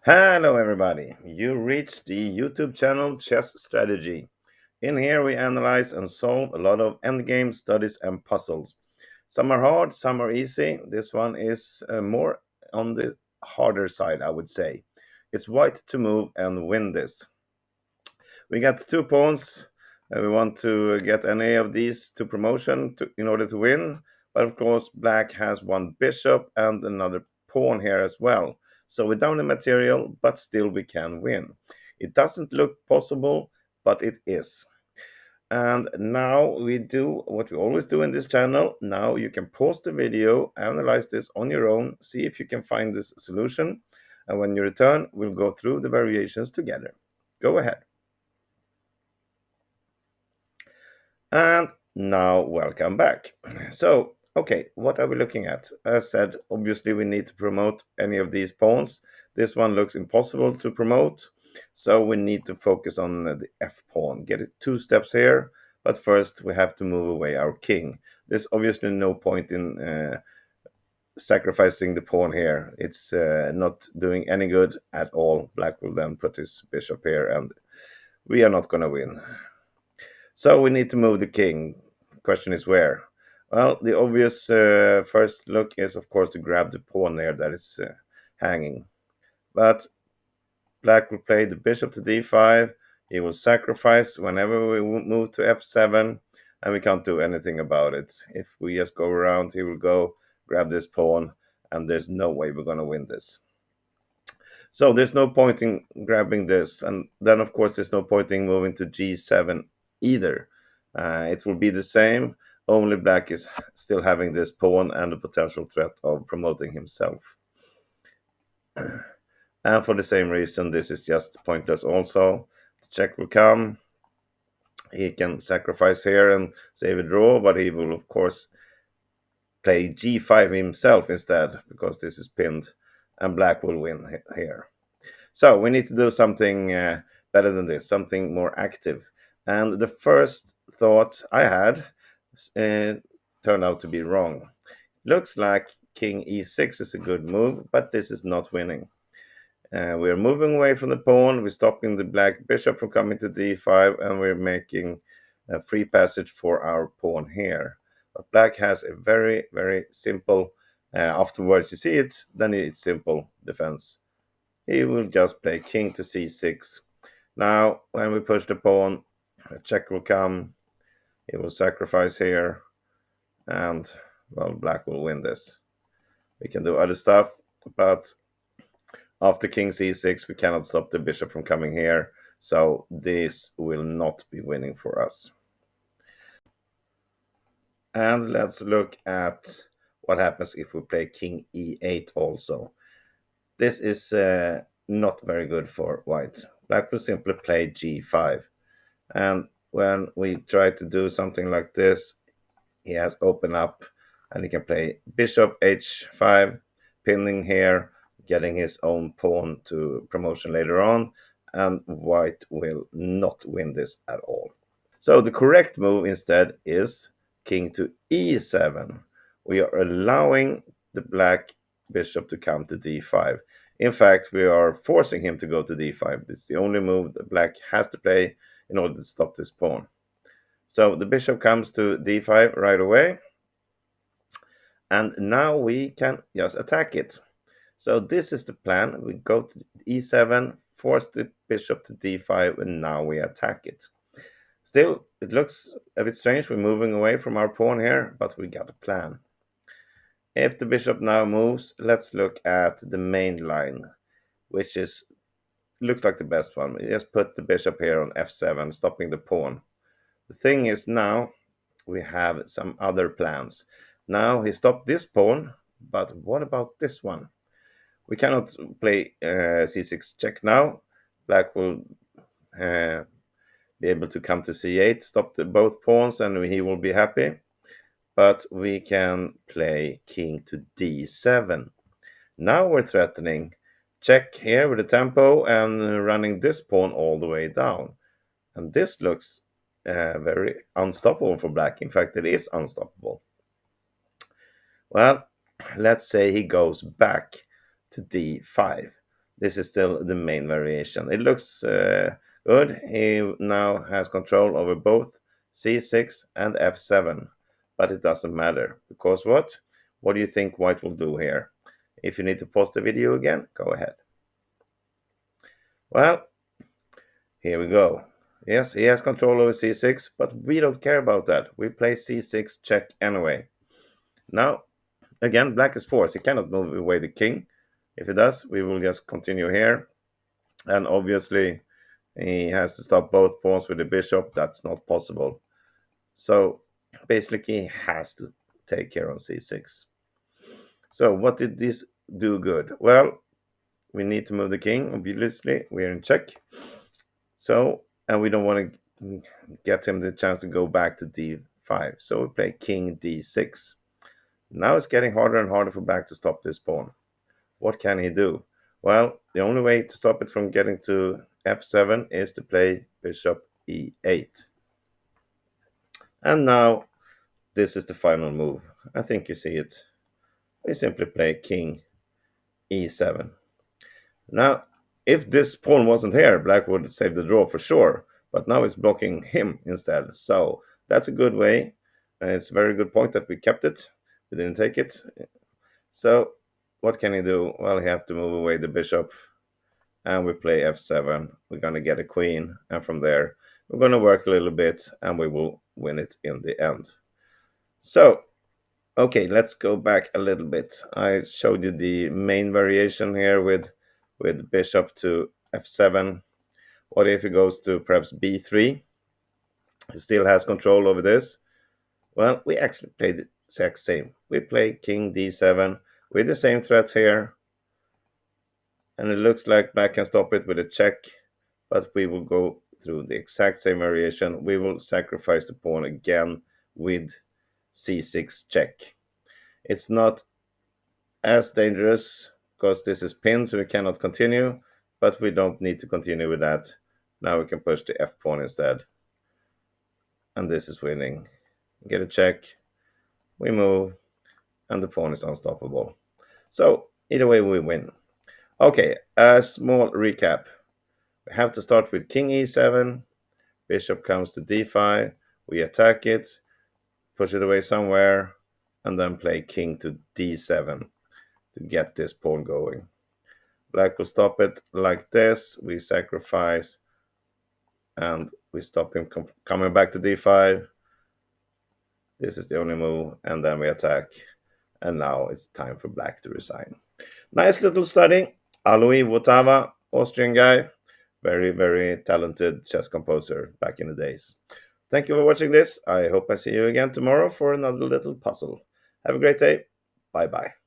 Hello, everybody. You reached the YouTube channel Chess Strategy. In here, we analyze and solve a lot of endgame studies and puzzles. Some are hard, some are easy. This one is more on the harder side, I would say. It's white to move and win this. We got 2 pawns. We want to get any of these to promotion in order to win. But of course, black has one bishop and another pawn here as well. So we're down in material, but still we can win. It doesn't look possible, but it is. And now we do what we always do in this channel. Now you can pause the video, analyze this on your own, see if you can find this solution. And when you return, we'll go through the variations together. Go ahead. And now, welcome back. So, okay, what are we looking at? As said, obviously, we need to promote any of these pawns. This one looks impossible to promote, so we need to focus on the F pawn. Get it 2 steps here, but first we have to move away our king. There's obviously no point in sacrificing the pawn here. It's not doing any good at all. Black will then put his bishop here, and we are not going to win. So we need to move the king. Question is where? Well, the obvious first look is, of course, to grab the pawn there that is hanging. But black will play the bishop to d5. He will sacrifice whenever we move to f7, and we can't do anything about it. If we just go around, he will go grab this pawn, and there's no way we're going to win this. So there's no point in grabbing this. And then, of course, there's no point in moving to g7 either. It will be the same, only black is still having this pawn and the potential threat of promoting himself. And for the same reason, this is just pointless also. The check will come. He can sacrifice here and save a draw, but he will, of course, play g5 himself instead, because this is pinned, and black will win here. So we need to do something better than this, something more active. And the first thought I had turned out to be wrong. Looks like king e6 is a good move, but this is not winning. We're moving away from the pawn, we're stopping the black bishop from coming to d5, and we're making a free passage for our pawn here. But black has a very, very simple, afterwards you see it, then it's simple defense. He will just play king to c6. Now, when we push the pawn, a check will come. He will sacrifice here, and, well, black will win this. We can do other stuff, but after king c6, we cannot stop the bishop from coming here, so this will not be winning for us. And let's look at what happens if we play king e8 also. This is not very good for white. Black will simply play g5. And when we try to do something like this, he has opened up and he can play bishop h5, pinning here, getting his own pawn to promotion later on, and white will not win this at all. So the correct move instead is king to e7. We are allowing the black bishop to come to d5. In fact, we are forcing him to go to d5. It's the only move that black has to play in order to stop this pawn. So the bishop comes to d5 right away. And now we can just attack it. So this is the plan. We go to e7, force the bishop to d5, and now we attack it. Still, it looks a bit strange. We're moving away from our pawn here, but we got a plan. If the bishop now moves, let's look at the main line, which looks like the best one. We just put the bishop here on f7, stopping the pawn. The thing is now we have some other plans. Now he stopped this pawn, but what about this one? We cannot play c6 check now. Black will be able to come to c8, stop both pawns, and he will be happy. But we can play king to d7. Now we're threatening. Check here with the tempo and running this pawn all the way down. And this looks very unstoppable for black. In fact, it is unstoppable. Well, let's say he goes back to d5. This is still the main variation. It looks good. He now has control over both c6 and f7, but it doesn't matter because what? What do you think white will do here? If you need to pause the video again, go ahead. Well, here we go. Yes, he has control over c6, but we don't care about that. We play c6 check anyway. Now, again, black is forced. He cannot move away the king. If he does, we will just continue here. And obviously, he has to stop both pawns with the bishop. That's not possible. So basically, he has to take care on c6. So what did this do good? Well, we need to move the king. Obviously, we're in check. So, and we don't want to get him the chance to go back to d5. So we play king d6. Now it's getting harder and harder for black to stop this pawn. What can he do? Well, the only way to stop it from getting to f7 is to play bishop e8. And now this is the final move. I think you see it. We simply play king e7. Now, if this pawn wasn't here, black would save the draw for sure. But now it's blocking him instead. So that's a good way. And it's a very good point that we kept it. We didn't take it. So what can he do? Well, he have to move away the bishop. And we play f7. We're going to get a queen. And from there, we're going to work a little bit. And we will win it in the end. So, okay, let's go back a little bit. I showed you the main variation here with bishop to f7. What if he goes to perhaps b3? He still has control over this. Well, we actually played the exact same. We play king d7 with the same threat here. And it looks like black can stop it with a check. But we will go through the exact same variation. We will sacrifice the pawn again with c6 check. It's not as dangerous because this is pinned, so we cannot continue, but we don't need to continue with that. Now we can push the f pawn instead. And this is winning. Get a check, we move, and the pawn is unstoppable. So either way we win. Okay, a small recap. We have to start with king e7, bishop comes to d5, we attack it, push it away somewhere, and then play king to d7 to get this pawn going. Black will stop it like this. We sacrifice and we stop him coming back to d5. This is the only move, and then we attack. And now it's time for black to resign. Nice little study. Alois Wotawa, Austrian guy. Very, very talented chess composer back in the days. Thank you for watching this. I hope I see you again tomorrow for another little puzzle. Have a great day. Bye-bye.